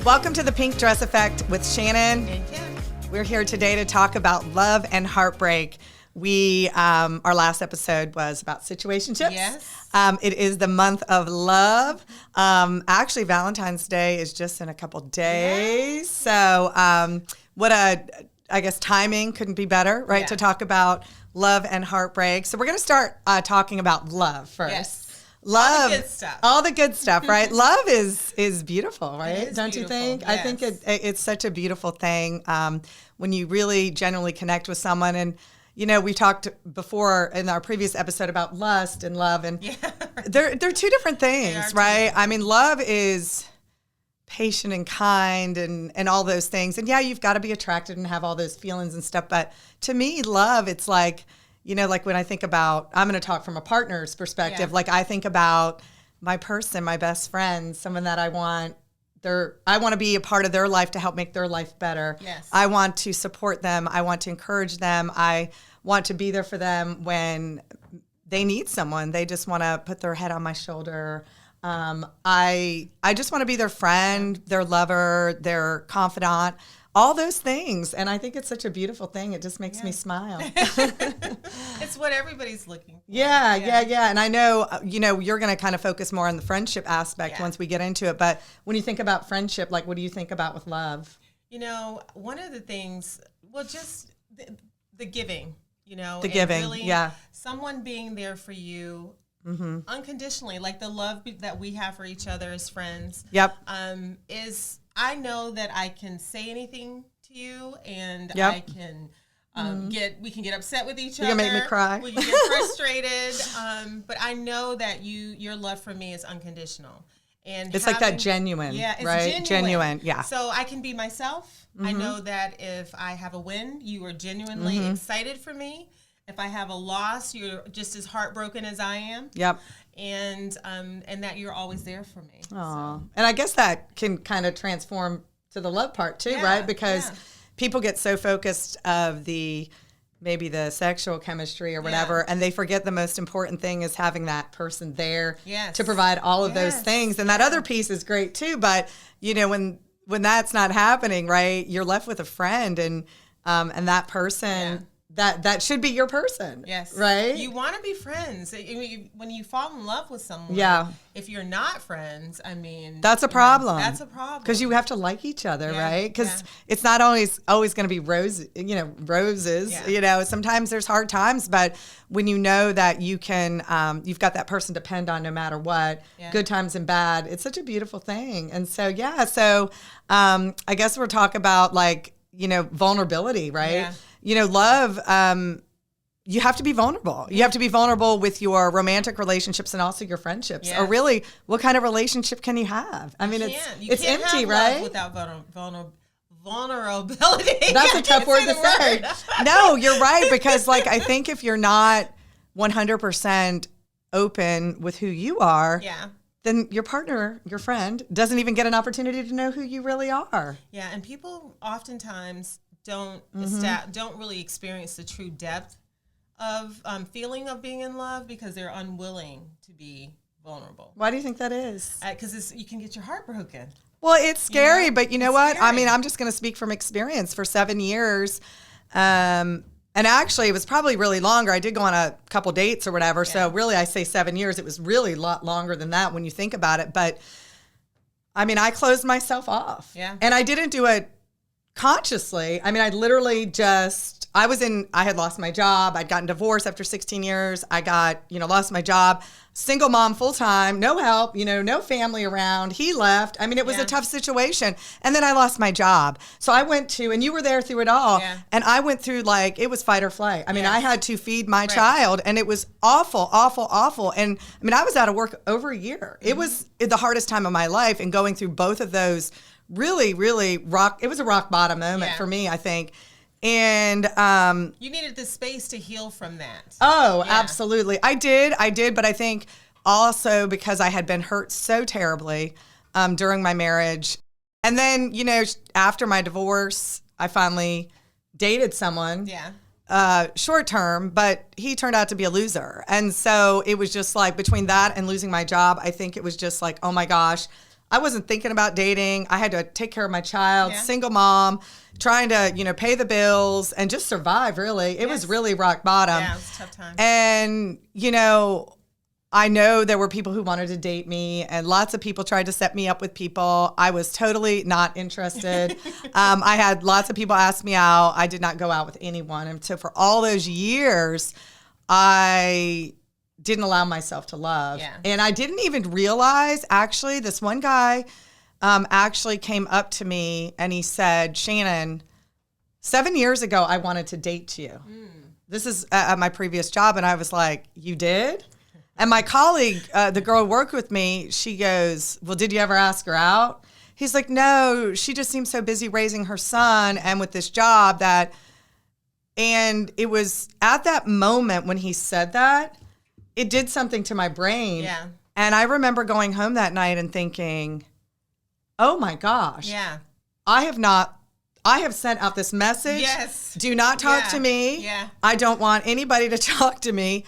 Welcome to the Pink Dress Effect with Shannon and Kim. We're here today to talk about love and heartbreak. We our last episode was about situationships. Yes. It is the month of love. Actually, Valentine's Day is just in a couple days. Yes. So I guess timing couldn't be better, right? Yeah. To talk about love and heartbreak. So we're going to start talking about love first. Yes. Love, all the good stuff. All the good stuff, right? Love is beautiful, right? It is Don't beautiful, you think? yes. I think it's such a beautiful thing when you really genuinely connect with someone. And you know, we talked before in our previous episode about lust and love, and they're two different things, right? I mean, love is patient and kind and all those things. And yeah, you've got to be attracted and have all those feelings and stuff. But to me, love, it's like, you know, like when I think about, I'm going to talk from a partner's perspective. Like I think about my person, my best friend, someone that I want to be a part of their life to help make their life better. Yes. I want to support them. I want to encourage them. I want to be there for them when they need someone. They just want to put their head on my shoulder. I just want to be their friend, their lover, their confidant, all those things. And I think it's such a beautiful thing. It just makes me smile. It's what everybody's looking for. Yeah. And I know, you know, you're going to kind of focus more on the friendship aspect once we get into it. But when you think about friendship, like, what do you think about with love? You know, one of the things, well, just the giving, you know. The giving, really someone being there for you unconditionally, like the love that we have for each other as friends. Yep. Is I know that I can say anything to you, and Yep. I can we can get upset with each You other. can make me cry. We can get frustrated. But I know that your love for me is unconditional. And It's like that genuine, it's right? Genuine, yeah. So I can be myself. I know that if I have a win, you are genuinely excited for me. If I have a loss, you're just as heartbroken as I am. Yep. And that you're always there for me. Aww. And I guess that can kind of transform to the love part too, right? Because people get so focused of maybe the sexual chemistry or whatever, and they forget the most important thing is having that person there to provide all of those things. And that other piece is great too, but you know, when that's not happening, right, you're left with a friend and that person that should be your person. Yes. Right? You want to be friends. When you fall in love with someone, if you're not friends, I mean, that's a problem. That's a problem. Because you have to like each other, right? Because it's not always going to be roses. You know, sometimes there's hard times, but when you know that you can, you've got that person to depend on no matter what, good times and bad, it's such a beautiful thing. And so, I guess we're talking about vulnerability, right? Yeah. You know, love, you have to be vulnerable. You have to be vulnerable with your romantic relationships and also your friendships. Or really, what kind of relationship can you have? I mean, it's empty, have right? Love without vulnerability. That's a tough word to say. No, you're right. Because I think if you're not 100% open with who you are, then your partner, your friend, doesn't even get an opportunity to know who you really are. Yeah, and people oftentimes don't really experience the true depth of feeling of being in love because they're unwilling to be vulnerable. Why do you think that is? Because you can get your heart broken. Well, it's scary, but you know what? Scary. I mean, I'm just going to speak from experience. For 7 years, and actually, it was probably really longer. I did go on a couple dates or whatever. So really, I say 7 years. It was really a lot longer than that when you think about it. But I mean, I closed myself off. Yeah. And I didn't do it consciously. I mean, I literally I had lost my job. I'd gotten divorced after 16 years. I got, lost my job, single mom, full time, no help, no family around. He left. I mean, it was a tough situation. And then I lost my job. So I went to, and you were there through it all. Yeah. And I went through it was fight or flight. I mean, I had to feed my child and it was awful, awful, awful. And I mean, I was out of work over a year. It was the hardest time of my life, and going through both of those really, really it was a rock bottom moment for me, I think. And you needed the space to heal from that. Oh, absolutely. I did, but I think also because I had been hurt so terribly during my marriage. And then, after my divorce, I finally dated someone. Yeah. Short term, but he turned out to be a loser. And so it was just between that and losing my job, I think it was just oh my gosh, I wasn't thinking about dating. I had to take care of my child, Yeah. single mom, trying to, pay the bills and just survive, really. It was really rock bottom. Yeah, it was a tough time. And, I know there were people who wanted to date me, and lots of people tried to set me up with people. I was totally not interested. I had lots of people ask me out. I did not go out with anyone. And so for all those years, I didn't allow myself to love. Yeah. And I didn't even realize, actually, this one guy actually came up to me and he said, Shannon, 7 years ago, I wanted to date you. This is at my previous job. And I was like, you did? And my colleague, the girl who worked with me, she goes, well, did you ever ask her out? He's like, no, she just seems so busy raising her son and with this job that, and it was at that moment when he said that, it did something to my brain. Yeah. And I remember going home that night and thinking, oh my gosh. Yeah. I have sent out this message. Yes. Do not talk to me. Yeah. I don't want anybody to talk to me.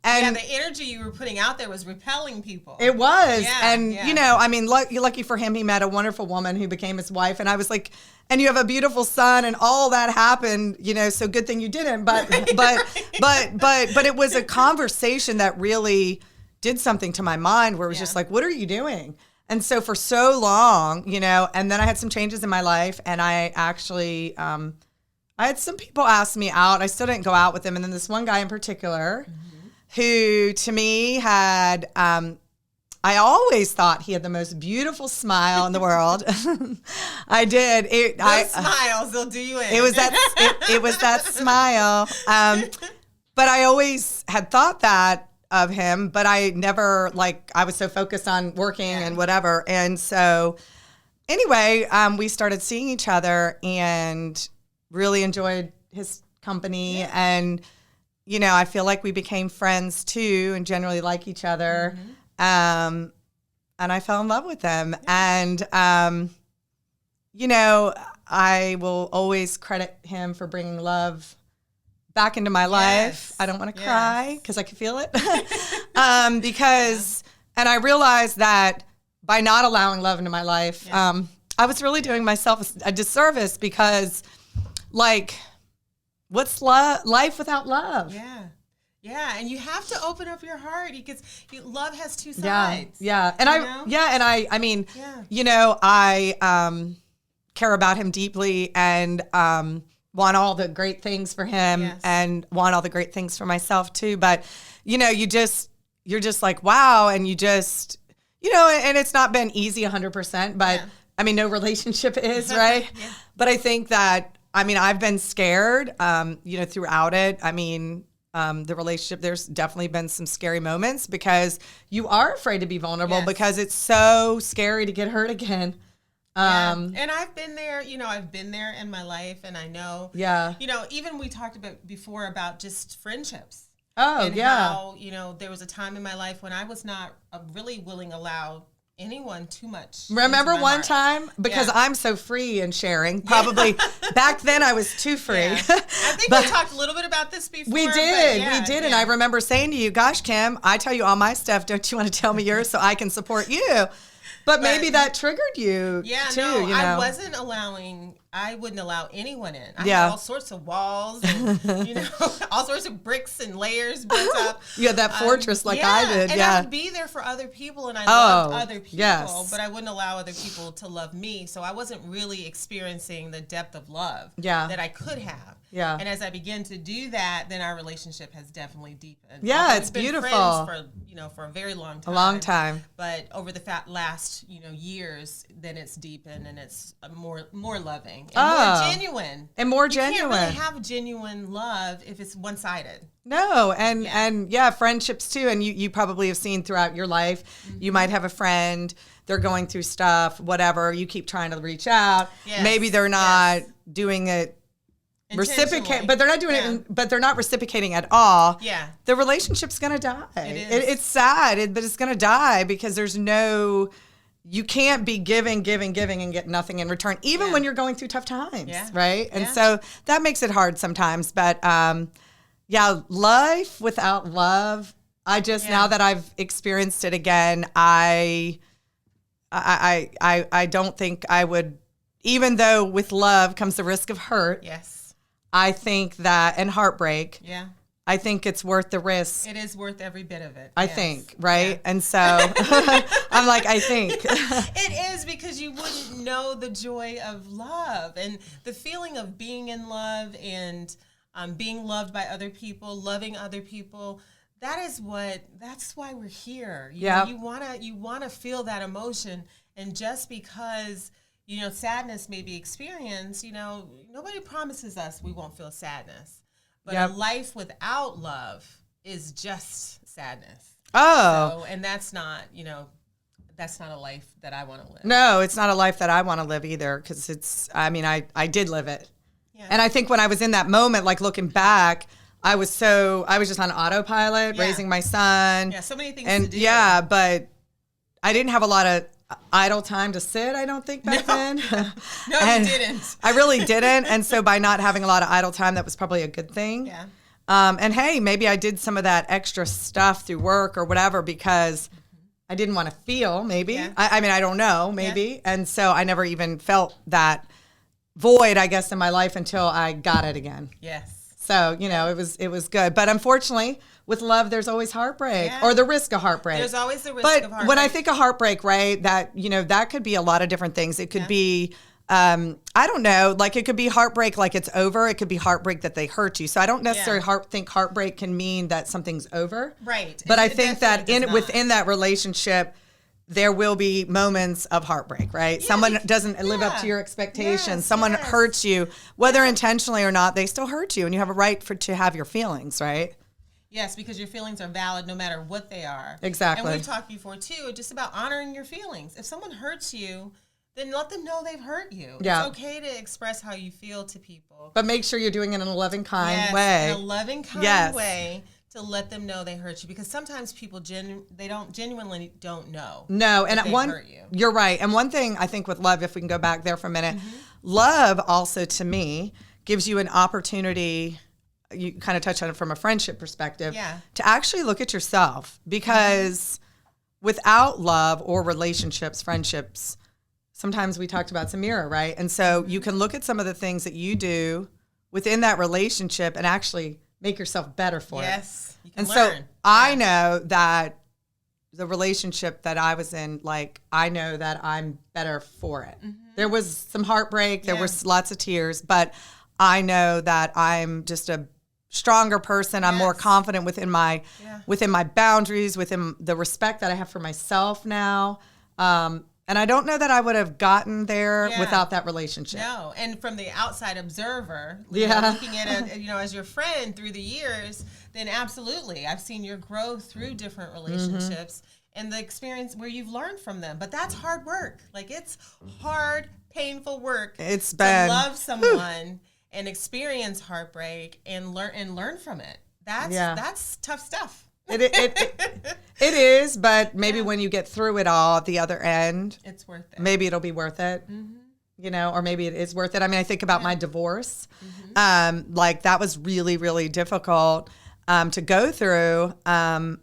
And the energy you were putting out there was repelling people. it was. Yeah, And, lucky for him, he met a wonderful woman who became his wife. And I was like, and you have a beautiful son and all that happened, so good thing you didn't. But, but it was a conversation that really did something to my mind where it was just like, what are you doing? And so for so long, and then I had some changes in my life and I actually, I had some people ask me out. I still didn't go out with them. And then this one guy in particular, who to me had, I always thought he had the most beautiful smile in the world. I did. Those smiles, they'll do you in. It was that smile. But I always had thought that of him, but I never, I was so focused on working and whatever. And so anyway, we started seeing each other and really enjoyed his company. And I feel like we became friends too and generally like each other. And I fell in love with him. And, I will always credit him for bringing love back into my life. I don't want to cry because I can feel it. And I realized that by not allowing love into my life, I was really doing myself a disservice because, what's life without love? Yeah, and you have to open up your heart because love has two sides. Yeah. And I mean, I care about him deeply and want all the great things for him and want all the great things for myself too. But, you're just like, wow. And you just, and it's not been easy 100%, but I mean, no relationship is, right? But I think that, I've been scared, throughout it. The relationship, there's definitely been some scary moments because you are afraid to be vulnerable because it's so scary to get hurt again. And I've been there, I've been there in my life and I know, even we talked about before about just friendships. Oh, and how, there was a time in my life when I was not really willing to allow anyone too much. Remember one time? Because I'm so free and sharing. Probably back then I was too free. I think we talked a little bit about this before. We did. And I remember saying to you, gosh, Kim, I tell you all my stuff. Don't you want to tell me yours so I can support you? But maybe that triggered you too. I wasn't I wouldn't allow anyone in. I had all sorts of walls and, all sorts of bricks and layers built up. You had that fortress I did. And I would be there for other people and I loved other people, but I wouldn't allow other people to love me. So I wasn't really experiencing the depth of love that I could have. Yeah. And as I began to do that, then our relationship has definitely deepened. Yeah, Although it's we've been beautiful. friends for a very long time. A long time. But over the last, years, then it's deepened and it's more loving and more genuine. And more you genuine. You can't really have genuine love if it's one-sided. No, and friendships too. And you probably have seen throughout your life, you might have a friend, they're going through stuff, whatever. You keep trying to reach out. Yes. Maybe they're not doing it reciprocate, but they're not doing it. But they're not reciprocating at all. Yeah, the relationship's gonna die. It is. It's sad, but it's gonna die because there's no. You can't be giving and get nothing in return, even when you're going through tough times, right? And so that makes it hard sometimes. But life without love. I just now that I've experienced it again, I I don't think I would, even though with love comes the risk of hurt. Yes. I think that, and heartbreak. Yeah. I think it's worth the risk. It is worth every bit of it. I think, right? Yeah. And so I'm like, I think. It is, because you wouldn't know the joy of love and the feeling of being in love and being loved by other people, loving other people. That's why we're here. You wanna feel that emotion, and just because sadness may be experienced, nobody promises us we won't feel sadness. But a life without love is just sadness. Oh. And that's not a life that I want to live. No, it's not a life that I want to live either, because I did live it. Yeah. And I think when I was in that moment, like looking back, I was just on autopilot, raising my son. Yeah, so many things to do. Yeah, but I didn't have a lot of idle time to sit, I don't think, back then. No, you didn't. I really didn't. And so by not having a lot of idle time, that was probably a good thing. Yeah. And hey, maybe I did some of that extra stuff through work or whatever because I didn't want to feel, maybe. Yeah. I don't know, maybe. Yeah. And so I never even felt that void, I guess, in my life until I got it again. Yes. So, it was good. But unfortunately, with love, there's always heartbreak or the risk of heartbreak. There's always the risk of heartbreak. But when I think of heartbreak, right, that could be a lot of different things. It could be, I don't know, like it could be heartbreak like it's over. It could be heartbreak that they hurt you. So I don't necessarily think heartbreak can mean that something's over. Right. But I think that within that relationship, there will be moments of heartbreak, right? Yeah, someone doesn't live up to your expectations. Yes, someone hurts you, whether intentionally or not, they still hurt you. And you have a right to have your feelings, right? Yes, because your feelings are valid no matter what they are. Exactly. And we've talked before, too, just about honoring your feelings. If someone hurts you, then let them know they've hurt you. Yeah. It's okay to express how you feel to people. But make sure you're doing it in a loving, kind way. In a loving, kind way. To let them know they hurt you, because sometimes people genuinely don't know. No, and hurt you. You're right. And one thing I think with love, if we can go back there for a minute, love also to me gives you an opportunity. You kind of touched on it from a friendship perspective, to actually look at yourself, because without love or relationships, friendships, sometimes we talked about it's a mirror, right? And so you can look at some of the things that you do within that relationship and actually make yourself better for it. Yes, you can and learn. So I know that the relationship that I was in, like, I know that I'm better for it. Mm-hmm. There was some heartbreak, there was lots of tears, but I know that I'm just a stronger person. I'm more confident within my boundaries, within the respect that I have for myself now. And I don't know that I would have gotten there without that relationship. No, and from the outside observer, looking at it, as your friend through the years, then absolutely, I've seen your growth through different relationships and the experience where you've learned from them. But that's hard work. Like, it's hard, painful work. It's bad. To love someone and experience heartbreak and learn from it. That's tough stuff. It is, but maybe when you get through it all at the other end, it's worth it. Maybe it'll be worth it, or maybe it is worth it. I mean, I think about my divorce. Like, that was really, really difficult to go through. And,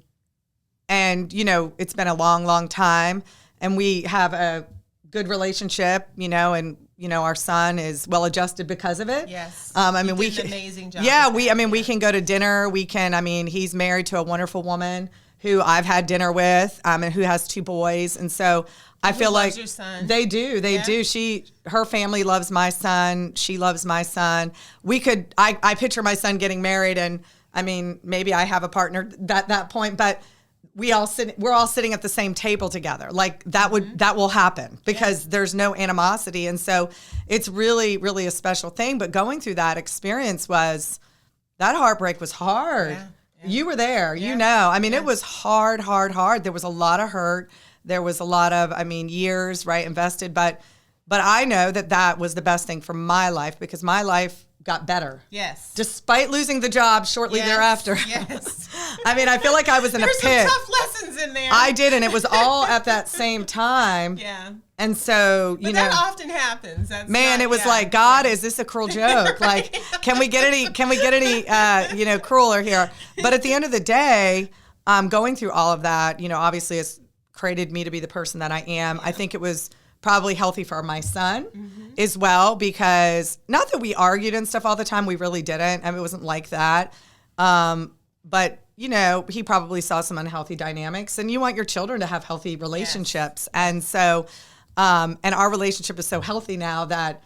it's been a long, long time, and we have a good relationship, and our son is well adjusted because of it. Yes. We did an amazing job. Yeah, we can go to dinner. He's married to a wonderful woman who I've had dinner with, and who has 2 boys. And so I feel like your son. They do. They do. Her family loves my son. She loves my son. I picture my son getting married, and maybe I have a partner at that point, but we're all sitting at the same table together. Like, that will happen because there's no animosity. And so it's really, really a special thing. But going through that experience that heartbreak was hard. Yeah. You were there, it was hard, hard, hard. There was a lot of hurt. There was a lot of, years, right, invested. But I know that was the best thing for my life, because my life got better. Yes. Despite losing the job shortly thereafter. Yes. I feel like I was in a pit. There's some tough lessons in there. I did, and it was all at that same time. Yeah. And so, but that often happens. It was like, God, is this a cruel joke? Like, can we get any crueler here? But at the end of the day, going through all of that, obviously it's created me to be the person that I am. I think it was probably healthy for my son as well, because not that we argued and stuff all the time. We really didn't. I mean, it wasn't like that. But, you know, he probably saw some unhealthy dynamics, and you want your children to have healthy relationships. Yes. And so, and our relationship is so healthy now that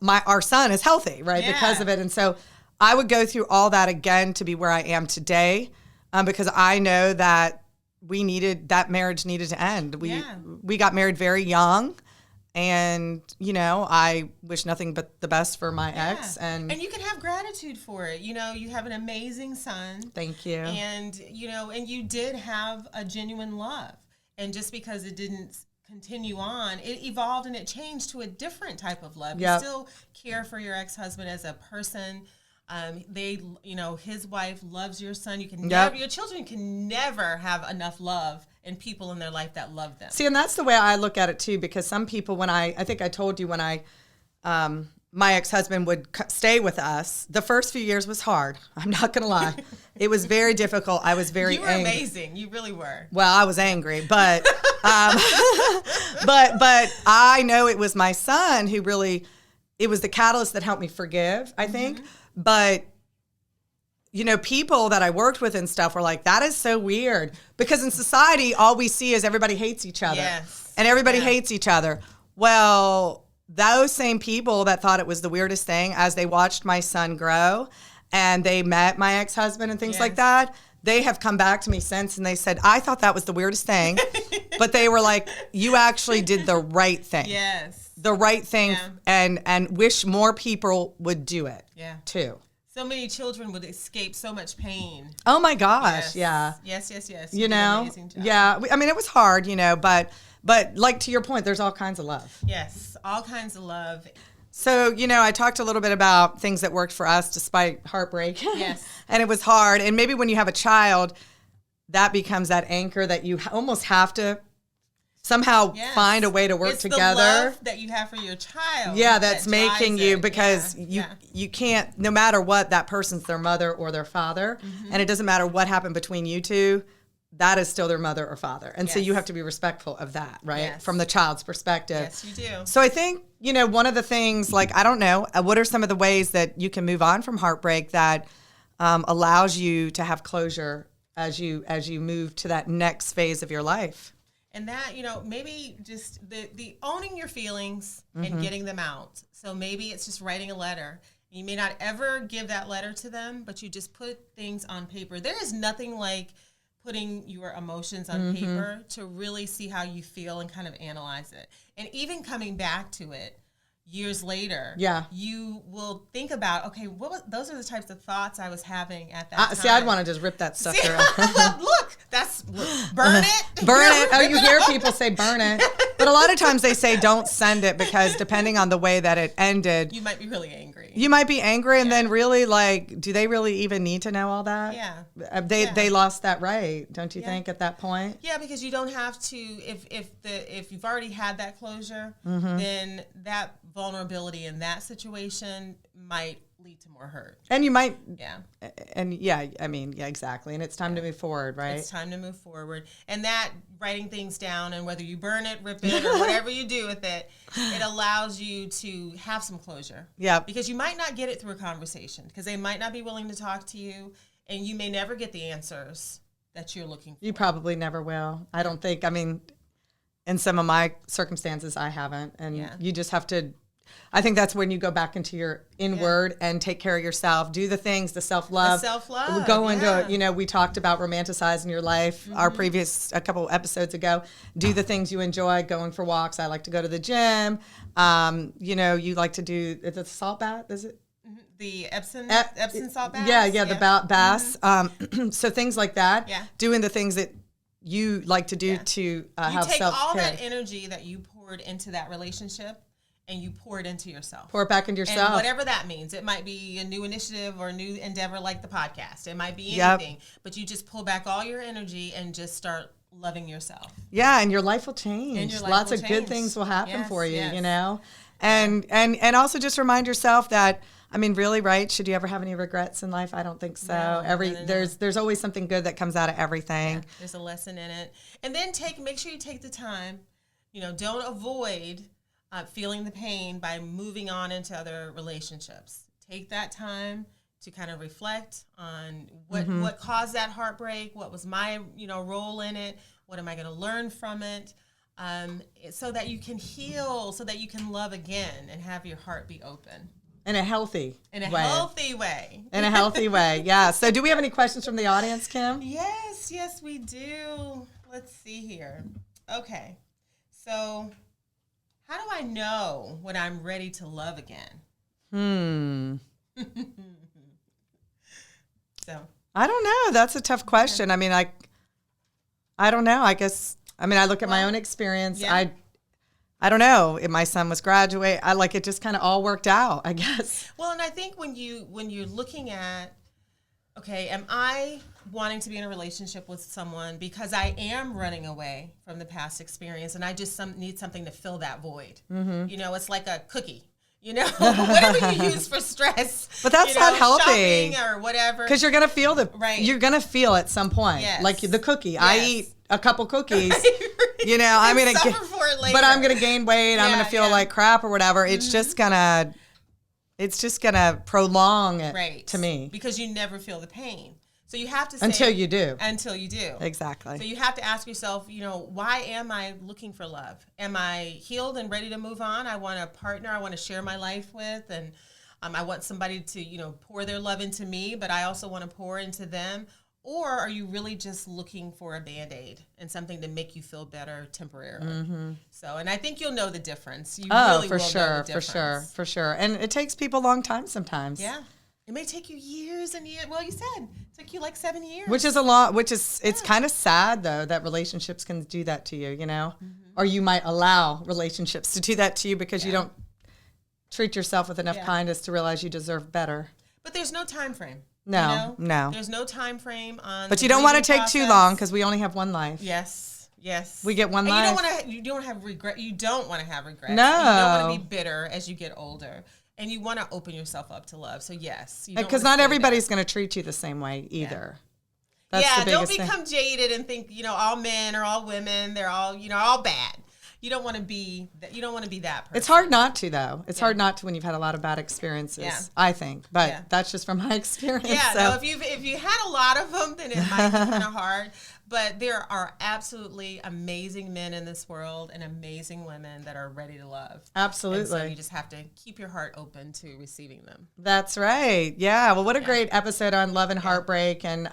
our son is healthy, right? Yeah. Because of it. And so I would go through all that again to be where I am today, because I know that that marriage needed to end. We got married very young, and, you know, I wish nothing but the best for my ex. And you can have gratitude for it. You know, you have an amazing son. Thank you. And, you know, and you did have a genuine love. And just because it didn't continue on, it evolved and it changed to a different type of love. Yep. You still care for your ex-husband as a person. You know, his wife loves your son. You can never, your children can never have enough love and people in their life that love them. See, and that's the way I look at it too, because some people, when I think I told you, when my ex-husband would stay with us, the first few years was hard. I'm not going to lie. It was very difficult. I was very angry. You were amazing. You really were. Well, I was angry, but, but I know it was my son who really, it was the catalyst that helped me forgive, I think. But, you know, people that I worked with and stuff were like, that is so weird. Because in society, all we see is everybody hates each other. Yes. And everybody hates each other. Well, those same people that thought it was the weirdest thing, as they watched my son grow and they met my ex-husband and things like that, they have come back to me since and they said, I thought that was the weirdest thing. But they were like, you actually did the right thing. Yes. The right thing, and wish more people would do it too. So many children would escape so much pain. Oh my gosh, Yes. You know, amazing job. I mean, it was hard, you know, but like to your point, there's all kinds of love. Yes, all kinds of love. So, you know, I talked a little bit about things that worked for us despite heartbreak. Yes. And it was hard. And maybe when you have a child, that becomes that anchor that you almost have to somehow find a way to work together. The love that you have for your child. Yeah, that's making you, because you can't, no matter what, that person's their mother or their father. And it doesn't matter what happened between you two, that is still their mother or father. And so you have to be respectful of that, right? Yes. From the child's perspective. Yes, you do. So I think, you know, one of the things, like, I don't know, what are some of the ways that you can move on from heartbreak that allows you to have closure as you move to that next phase of your life? And that, you know, maybe just the owning your feelings and getting them out. So maybe it's just writing a letter. You may not ever give that letter to them, but you just put things on paper. There is nothing like putting your emotions on paper to really see how you feel and kind of analyze it. And even coming back to it years later, you will think about, okay, those are the types of thoughts I was having at that time. See, I'd want to just rip that stuff through. Look, burn it. Burn it. Oh, you hear people say burn it. But a lot of times they say don't send it, because depending on the way that it ended, you might be really angry. You might be angry, and then really, like, do they really even need to know all that? Yeah. They lost that right, don't you think, at that point? Yeah, because you don't have to, if you've already had that closure, then that vulnerability in that situation might lead to more hurt. And you might, exactly. And it's time to move forward, right? It's time to move forward. And that writing things down, and whether you burn it, rip it, or whatever you do with it, it allows you to have some closure. Yeah. Because you might not get it through a conversation, because they might not be willing to talk to you, and you may never get the answers that you're looking for. You probably never will. I don't think, in some of my circumstances, I haven't. And you just have to, I think that's when you go back into your inward and take care of yourself. Do the things, the self-love. Go into, we talked about romanticizing your life, our previous, a couple episodes ago. Do the things you enjoy, going for walks. I like to go to the gym. You like to do the salt bath, is it? The Epsom salt bath? The baths. So things like that. Yeah. Doing the things that you like to do to have self-care. You take all that energy that you poured into that relationship, and you pour it into yourself. Pour it back into yourself. And whatever that means. It might be a new initiative or a new endeavor like the podcast. It might be anything. But you just pull back all your energy and just start loving yourself. Yeah, and your life will change. Lots of good things will happen for you, you know? And also just remind yourself that I mean, really, right? Should you ever have any regrets in life? I don't think so. No. There's always something good that comes out of everything. Yeah, there's a lesson in it. And then make sure you take the time. Don't avoid feeling the pain by moving on into other relationships. Take that time to kind of reflect on what caused that heartbreak, what was my role in it, what am I going to learn from it, so that you can heal, so that you can love again and have your heart be open. In a healthy way. In a healthy way. In a healthy way, yeah. So do we have any questions from the audience, Kim? Yes, we do. Let's see here. Okay. So how do I know when I'm ready to love again? So I don't know. That's a tough question. I mean, I don't know. I guess, I mean, I look at my own experience. Yeah. I don't know if my son was graduate. It just kind of all worked out, I guess. Well, and I think when you're looking at, okay, am I wanting to be in a relationship with someone because I am running away from the past experience and I just need something to fill that void? Mm-hmm. It's like a cookie. Whatever you use for stress. But that's not healthy. Shopping or whatever. Because you're going to feel you're going to feel at some point. Yes. Like the cookie. Yes. I eat a couple cookies. I'm going to suffer for it later. But I'm going to gain weight. I'm going to feel like crap or whatever. It's just going to prolong it to me. Because you never feel the pain. So you have to say, until you do. Exactly. So you have to ask yourself, why am I looking for love? Am I healed and ready to move on? I want a partner I want to share my life with, and I want somebody to, pour their love into me, but I also want to pour into them. Or are you really just looking for a Band-Aid and something to make you feel better temporarily? Mm-hmm. So, and I think you'll know the difference. You really will know the difference. For sure. And it takes people a long time sometimes. Yeah. It may take you years and years. Well, you said it took you like 7 years. Which is a lot, it's kind of sad, though, that relationships can do that to you, Mm-hmm. Or you might allow relationships to do that to you because you don't treat yourself with enough kindness to realize you deserve better. But there's no time frame. No. There's no time frame on. But you don't want to take too long because we only have one life. Yes. We get one life. You don't have regret. You don't want to have regrets. No. You don't want to be bitter as you get older. And you want to open yourself up to love. So yes. Because not everybody's going to treat you the same way either. Yeah. That's the biggest thing. Don't become jaded and think, all men or all women, they're all, all bad. You don't want to be that. You don't want to be that person. It's hard not to, though. It's hard not to when you've had a lot of bad experiences, I think. But that's just from my experience. Yeah, so. No, if you had a lot of them, then it might be kind of hard. But there are absolutely amazing men in this world and amazing women that are ready to love. Absolutely. And so you just have to keep your heart open to receiving them. That's right. Yeah. Well, what a great episode on love and heartbreak. And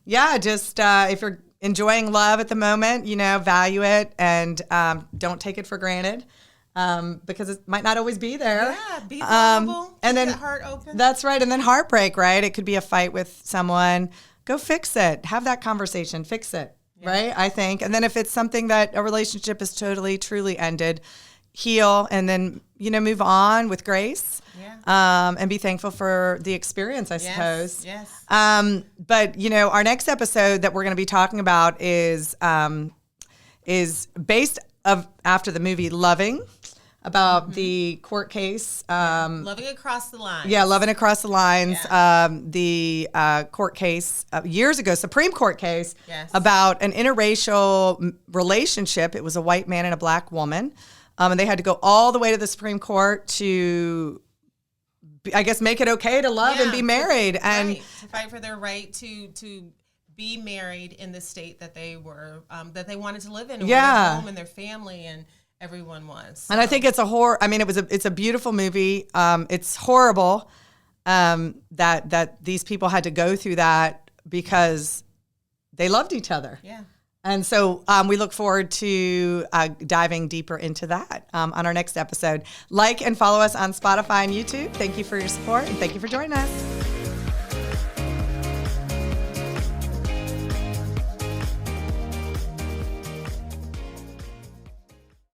just if you're enjoying love at the moment, value it and don't take it for granted. Because it might not always be there. Yeah, be vulnerable, and then keep that heart open. That's right. And then heartbreak, right? It could be a fight with someone. Go fix it. Have that conversation. Fix it, right? I think. And then if it's something that a relationship is totally, truly ended, heal and then, move on with grace. Yeah. And be thankful for the experience, I suppose. Yes. But, our next episode that we're going to be talking about is based after the movie Loving, about the court case. Loving Across the Lines. Yeah, Loving Across the Lines. Yeah. The court case years ago, Supreme Court case, about an interracial relationship. It was a white man and a black woman. And they had to go all the way to the Supreme Court to, I guess, make it okay to love and be married. And to fight for their right to be married in the state that they were, that they wanted to live in. And their home and their family and everyone was. So. And I think it's it's a beautiful movie. It's horrible that these people had to go through that because they loved each other. Yeah. And so we look forward to diving deeper into that on our next episode. Like and follow us on Spotify and YouTube. Thank you for your support and thank you for joining us.